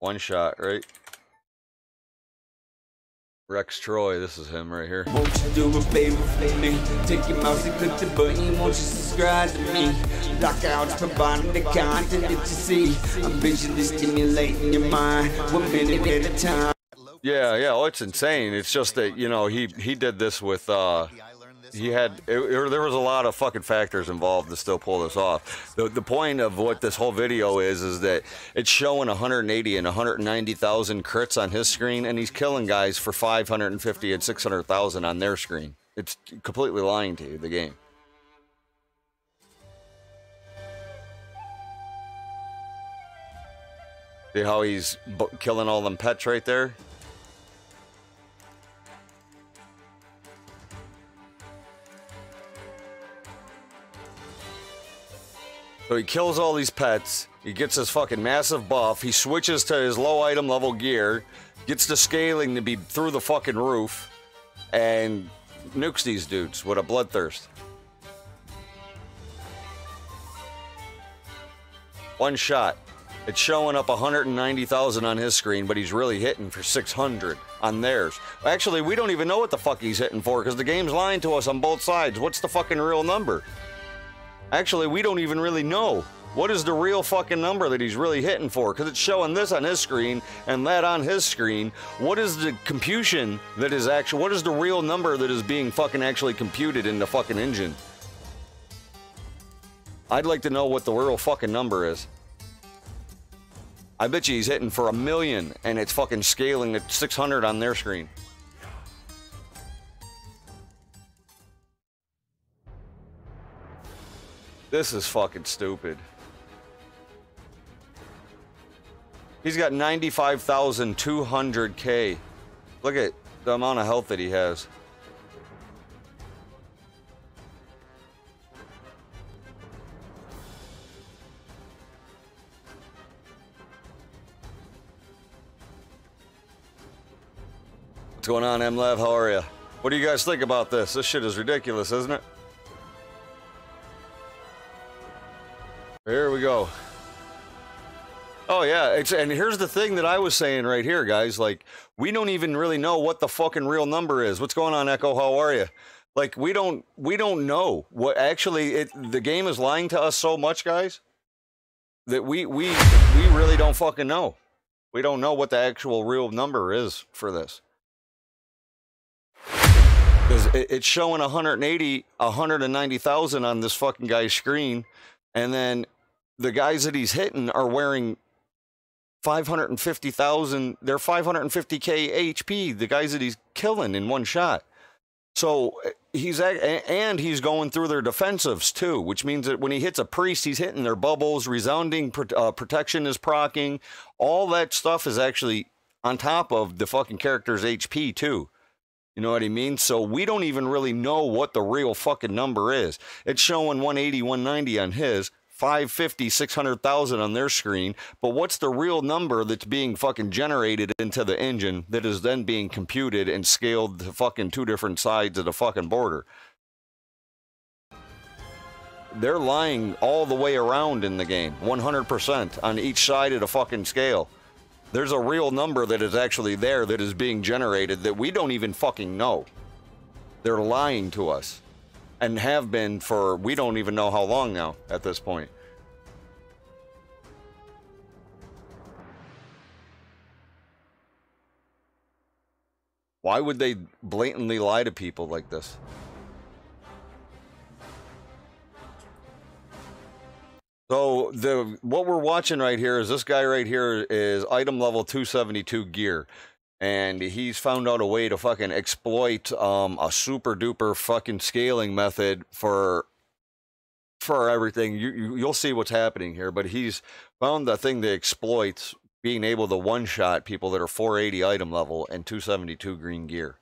One shot, right? Rextroy, this is him right here. Won't you do a favor for me? Take your mouse and click the button. Won't you subscribe to me? LockOutz providing the content that you see. I'm visually stimulating your mind 1 minute at a time. Yeah, oh, it's insane. It's just that, you know, he did this with, there was a lot of fucking factors involved to still pull this off. The point of what this whole video is that it's showing 180 and 190,000 crits on his screen, and he's killing guys for 550 and 600,000 on their screen. It's completely lying to you, the game. See how he's killing all them pets right there? So he kills all these pets, he gets his fucking massive buff, he switches to his low item level gear, gets the scaling to be through the fucking roof, and nukes these dudes with a bloodthirst. One shot. It's showing up 190,000 on his screen, but he's really hitting for 600 on theirs. Actually, we don't even know what the fuck he's hitting for, because the game's lying to us on both sides. What's the fucking real number? Actually, we don't even really know. What is the real fucking number that he's really hitting for? Because it's showing this on his screen and that on his screen. What is the computation that is actually... What is the real number that is being fucking actually computed in the fucking engine? I'd like to know what the real fucking number is. I bet you he's hitting for 1 million and it's fucking scaling at 600 on their screen. This is fucking stupid. He's got 95,200K. Look at the amount of health that he has. What's going on, MLev? How are you? What do you guys think about this? This shit is ridiculous, isn't it? Here we go. Oh yeah, and here's the thing that I was saying right here, guys. Like, we don't even really know what the fucking real number is. What's going on, Echo? How are you? Like, we don't know what actually the game is lying to us so much, guys, that we really don't fucking know. We don't know what the actual real number is for this. Because it's showing 180, 190,000 on this fucking guy's screen, and then the guys that he's hitting are wearing 550,000. They're 550K HP. The guys that he's killing in one shot. So he's going through their defensives too, which means that when he hits a priest, he's hitting their bubbles. Resounding protection is proccing. All that stuff is actually on top of the fucking character's HP too. You know what I mean? So we don't even really know what the real fucking number is. It's showing 180, 190 on his, 550, 600,000 on their screen. But what's the real number that's being fucking generated into the engine that is then being computed and scaled to fucking two different sides of the fucking border? They're lying all the way around in the game, 100% on each side of the fucking scale. There's a real number that is actually there that is being generated that we don't even fucking know. They're lying to us and have been for we don't even know how long now at this point. Why would they blatantly lie to people like this? So what we're watching right here is this guy right here is item level 272 gear, and he's found out a way to fucking exploit a super duper fucking scaling method for everything. You'll see what's happening here, but he's found the thing that exploits being able to one-shot people that are 480 item level and 272 green gear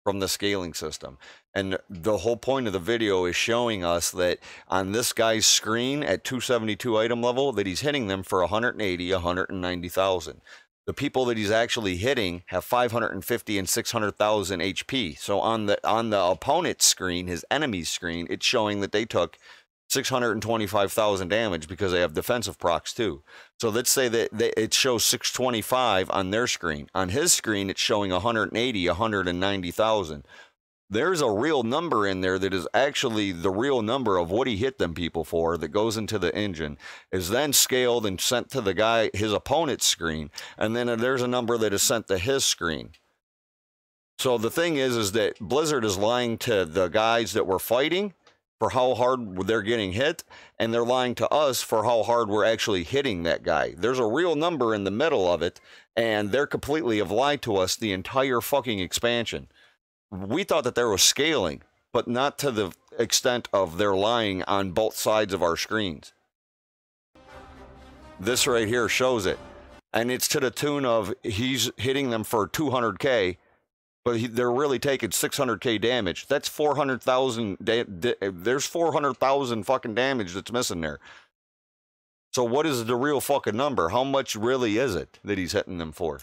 from the scaling system. And the whole point of the video is showing us that on this guy's screen at 272 item level that he's hitting them for 180, 190,000. The people that he's actually hitting have 550 and 600,000 HP. So on the opponent's screen, his enemy's screen, it's showing that they took 625,000 damage because they have defensive procs too. So let's say that it shows 625 on their screen. On his screen, it's showing 180, 190,000. There's a real number in there that is actually the real number of what he hit them people for that goes into the engine, is then scaled and sent to the guy, his opponent's screen, and then there's a number that is sent to his screen. So the thing is that Blizzard is lying to the guys that we're fighting for how hard they're getting hit, and they're lying to us for how hard we're actually hitting that guy. There's a real number in the middle of it, and they're completely have lied to us the entire fucking expansion. We thought that there was scaling, but not to the extent of they're lying on both sides of our screens. This right here shows it. And it's to the tune of he's hitting them for 200K, but they're really taking 600K damage. That's 400,000. There's 400,000 fucking damage that's missing there. So what is the real fucking number? How much really is it that he's hitting them for?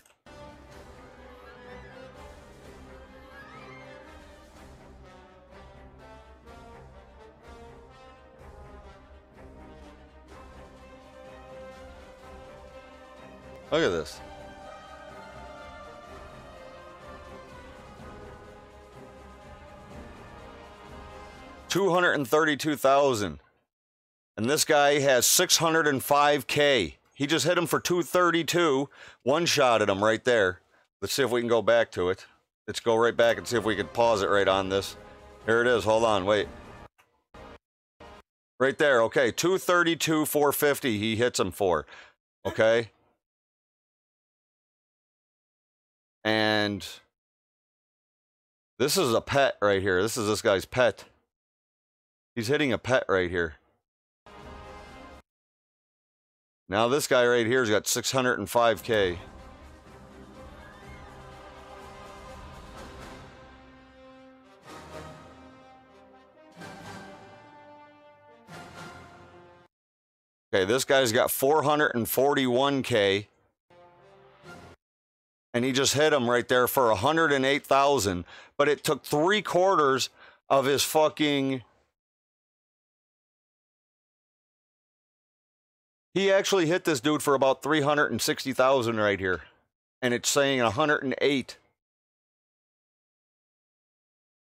Look at this. $232,000. And this guy has 605K. He just hit him for 232. One-shotted him right there. Let's see if we can go back to it. Let's go right back and see if we can pause it right on this. Here it is. Hold on. Wait. Right there. Okay. 232, 450 he hits him for. Okay. And this is a pet right here. This is this guy's pet. He's hitting a pet right here. Now this guy right here's got 605K. Okay, this guy's got 441K. And he just hit him right there for 108,000. But it took 3/4 of his fucking... He actually hit this dude for about 360,000 right here. And it's saying 108.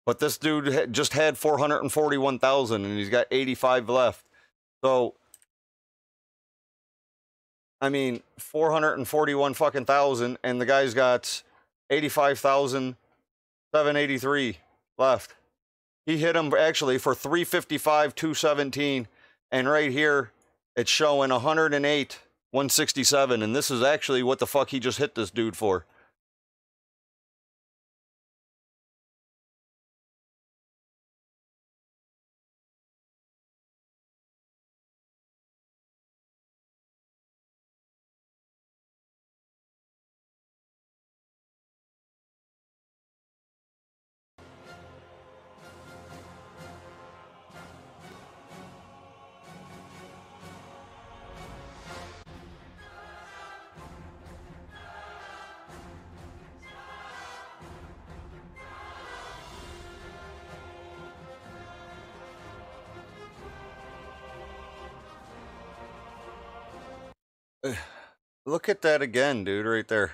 But this dude just had 441,000 and he's got 85 left. So... I mean, 441 fucking thousand, and the guy's got 85,783 left. He hit him actually for 355, 217, and right here it's showing 108, 167, and this is actually what the fuck he just hit this dude for. Look at that again, dude, right there.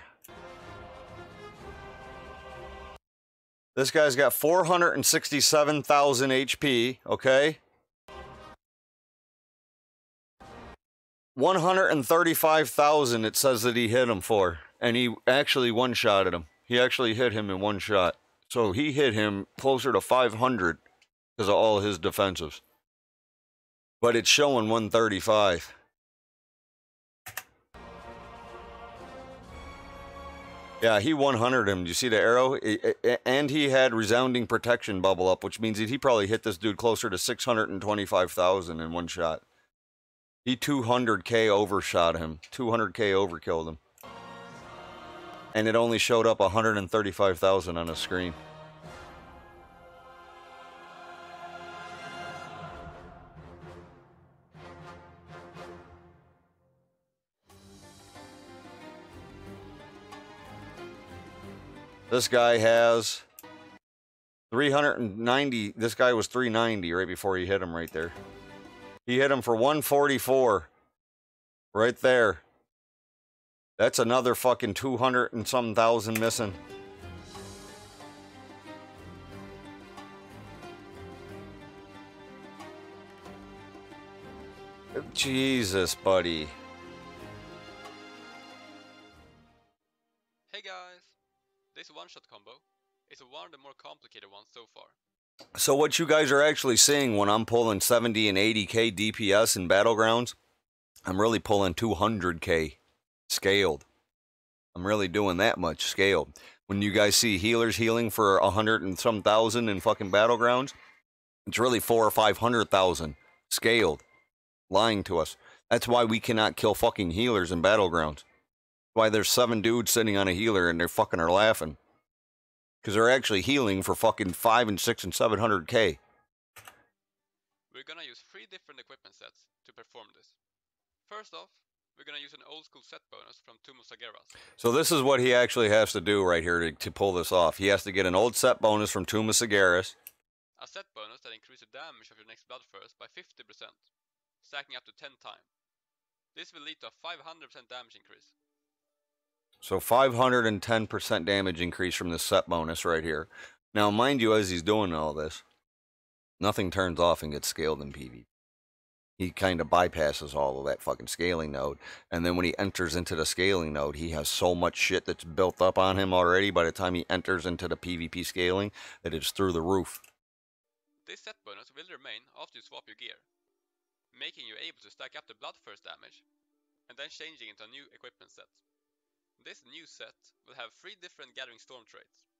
This guy's got 467,000 HP, okay? 135,000 it says that he hit him for, and he actually one-shotted him. He actually hit him in one shot. So he hit him closer to 500 because of all his defensives. But it's showing 135. Yeah, he 100 him. Do you see the arrow? And he had resounding protection bubble up, which means that he probably hit this dude closer to 625,000 in one shot. He 200K overshot him. 200K overkilled him. And it only showed up 135,000 on a screen. This guy has 390. This guy was 390 right before he hit him right there. He hit him for 144. Right there. That's another fucking 200 and some thousand missing. Jesus, buddy. Hey guys! This one-shot combo is one of the more complicated ones so far. So what you guys are actually seeing when I'm pulling 70 and 80k DPS in Battlegrounds, I'm really pulling 200k scaled. I'm really doing that much scaled. When you guys see healers healing for 100 and some thousand in fucking Battlegrounds, it's really 400,000 or 500,000 scaled. Lying to us. That's why we cannot kill fucking healers in Battlegrounds. Why there's 7 dudes sitting on a healer and they're fucking are laughing. Because they're actually healing for fucking 5 and 6 and 700k. We're gonna use 3 different equipment sets to perform this. First off, we're gonna use an old school set bonus from Tomb of Sageras. So this is what he actually has to do right here to pull this off. He has to get an old set bonus from Tomb of Sageras. A set bonus that increases the damage of your next Bloodthirst by 50%, stacking up to 10 times. This will lead to a 500% damage increase. So 510% damage increase from this set bonus right here. Now mind you, as he's doing all this, nothing turns off and gets scaled in PvP. He kind of bypasses all of that fucking scaling node. And then when he enters into the scaling node, he has so much shit that's built up on him already by the time he enters into the PvP scaling that it's through the roof. This set bonus will remain after you swap your gear, making you able to stack up the Bloodthirst damage, and then changing into a new equipment set. This new set will have 3 different Gathering Storm traits.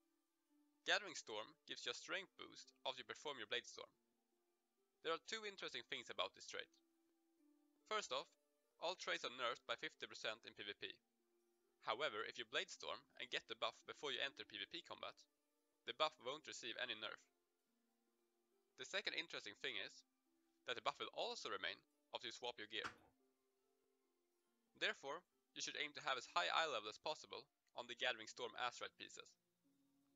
Gathering Storm gives you a strength boost after you perform your Blade Storm. There are 2 interesting things about this trait. First off, all traits are nerfed by 50% in PvP. However, if you Blade Storm and get the buff before you enter PvP combat, the buff won't receive any nerf. The second interesting thing is that the buff will also remain after you swap your gear. Therefore, you should aim to have as high eye level as possible on the Gathering Storm Azerite pieces.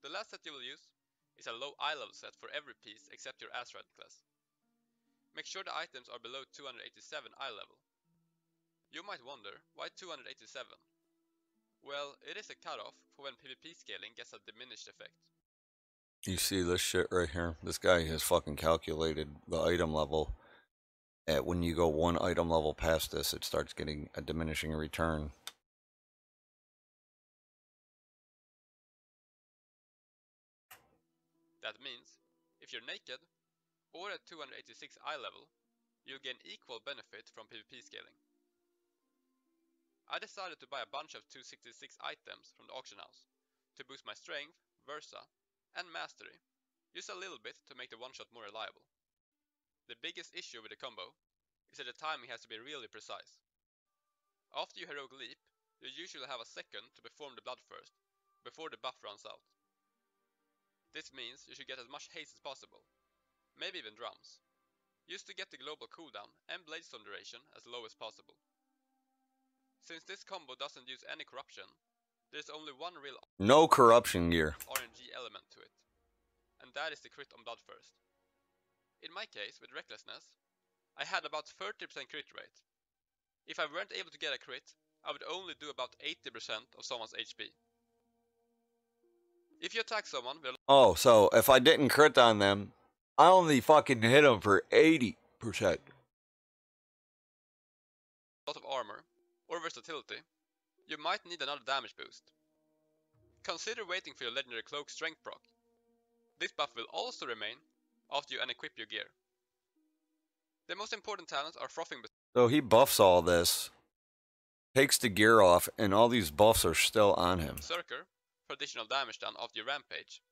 The last set you will use is a low eye level set for every piece except your Azerite class. Make sure the items are below 287 eye level. You might wonder, why 287? Well, it is a cutoff for when PvP scaling gets a diminished effect. You see this shit right here? This guy has fucking calculated the item level. When you go 1 item level past this, it starts getting a diminishing return. That means, if you're naked, or at 286 eye level, you'll gain equal benefit from PvP scaling. I decided to buy a bunch of 266 items from the auction house, to boost my strength, versa, and mastery, just a little bit to make the one-shot more reliable. The biggest issue with the combo is that the timing has to be really precise. After you heroic leap, you usually have a second to perform the Bloodthirst, before the buff runs out. This means you should get as much haste as possible, maybe even drums, just to get the global cooldown and Bladestorm duration as low as possible. Since this combo doesn't use any corruption, there's only one real No corruption gear. RNG element to it, and that is the crit on Bloodthirst. In my case, with Recklessness, I had about 30% crit rate. If I weren't able to get a crit, I would only do about 80% of someone's HP. If you attack someone with Oh, so if I didn't crit on them, I only fucking hit them for 80%. a lot of armor, or versatility, you might need another damage boost. Consider waiting for your legendary cloak strength proc. This buff will also remain after you unequip your gear. The most important talents are Frothing So he buffs all this, takes the gear off, and all these buffs are still on him. Berserker for additional damage done after your rampage,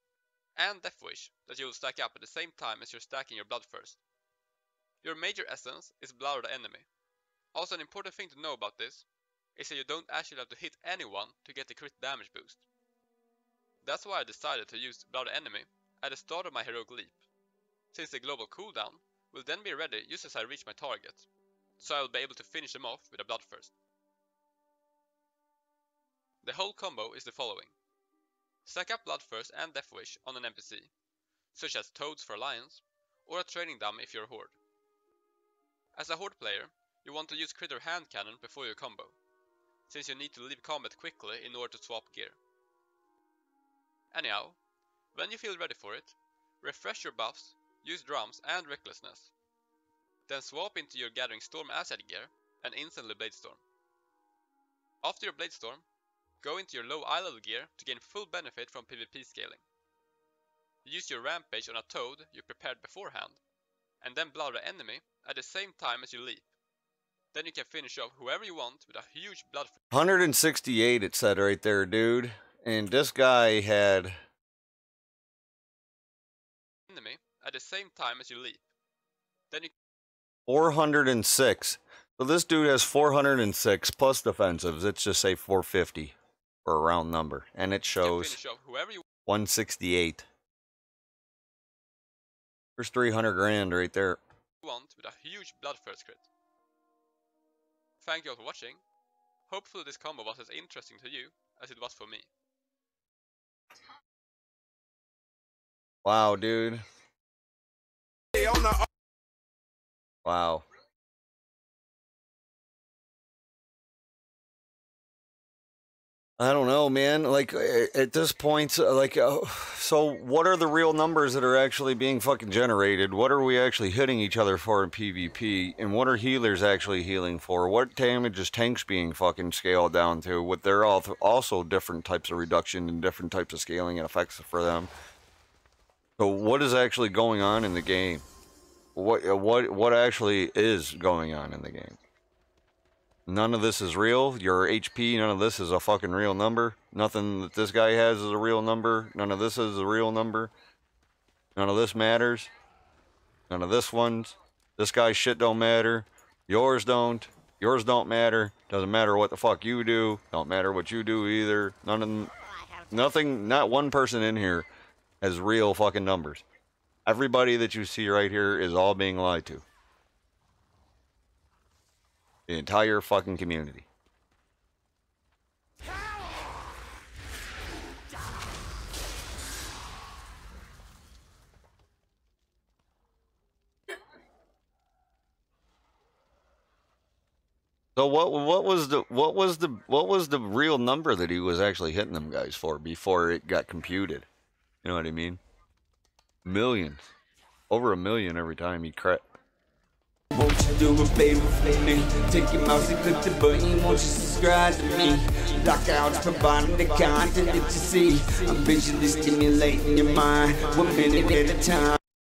and Death Wish that you will stack up at the same time as you're stacking your Bloodthirst. Your major essence is Blood of the Enemy. Also, an important thing to know about this is that you don't actually have to hit anyone to get the crit damage boost. That's why I decided to use Blood of the Enemy at the start of my heroic leap, since the global cooldown will then be ready just as I reach my target, so I will be able to finish them off with a Bloodthirst. The whole combo is the following. Stack up Bloodthirst and Death Wish on an NPC, such as Toads for Alliance, or a training dummy if you're a Horde. As a horde player, you want to use crit or hand cannon before your combo, since you need to leave combat quickly in order to swap gear. Anyhow, when you feel ready for it, refresh your buffs, use drums and recklessness. Then swap into your Gathering Storm asset gear and instantly Bladestorm. After your Bladestorm, go into your low eye level gear to gain full benefit from PvP scaling. Use your Rampage on a Toad you prepared beforehand, and then blood the enemy at the same time as you leap. Then you can finish off whoever you want with a huge blood. 168 it said right there, dude. And this guy had enemy at the same time as you leap. Then you 406. So this dude has 406 plus defensives. Let's just say 450 for a round number. And it shows finish off whoever you 168. There's 300 grand right there. want with a huge blood first crit. Thank you all for watching. Hopefully this combo was as interesting to you as it was for me. Wow, dude. Wow. I don't know, man. Like, at this point, like, so what are the real numbers that are actually being fucking generated? What are we actually hitting each other for in PvP? And what are healers actually healing for? What damage is tanks being fucking scaled down to? What they're also different types of reduction and different types of scaling and effects for them. So what is actually going on in the game? What actually is going on in the game? None of this is real. Your HP, none of this is a fucking real number. Nothing that this guy has is a real number. None of this is a real number. None of this matters. None of this one's. This guy's shit don't matter. Yours don't. Yours don't matter. Doesn't matter what the fuck you do. Don't matter what you do either. Nothing, not one person in here has real fucking numbers. Everybody that you see right here is all being lied to. The entire fucking community. So what was the real number that he was actually hitting them guys for before it got computed? You know what I mean? Millions. Over 1 million every time he crit. Won't you do a favor for me? Take your mouse and click the button. Won't you subscribe to me? Lockouts providing the content that you see. I'm visually stimulating your mind 1 minute at a time.